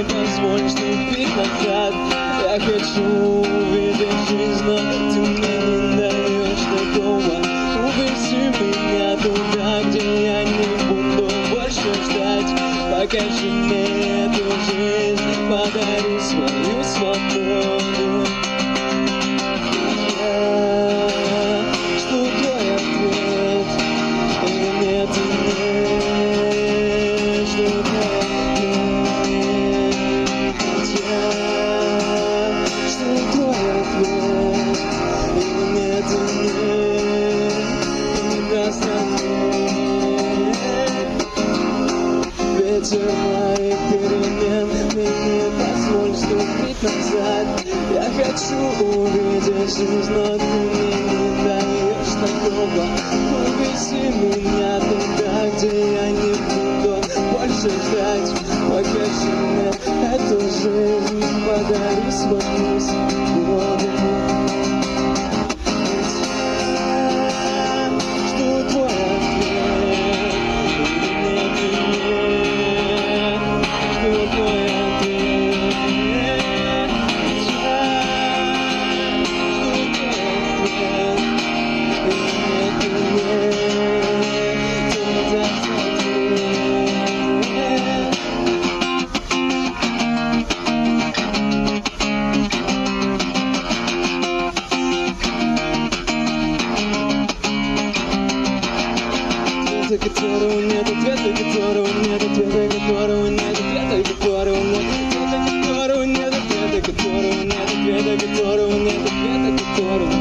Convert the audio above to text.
не позволь ступить назад. Я хочу увидеть жизнь, но ты мне не даешь такого. Увези меня туда, где я не буду больше ждать. Покажи мне эту жизнь, подари свою свободу. Я жду твой ответ, и нет, не жду твой ответ. Я жду твой ответ, и нет, не даст ответ. Ветер моих перемен, мне не позволь ступить назад. Я хочу увидеть жизнь, но ты мне не даешь такого. Увези меня туда, где я не буду больше ждать. Покажи мне эту жизнь, подари свою свободу. Жду твой ответ, нет, жду твой ответ. Которого нет ответа, которого нет ответа, которого нет ответа, которого нет ответа, которого нет ответа, которого нет ответа, которого нет ответа, которого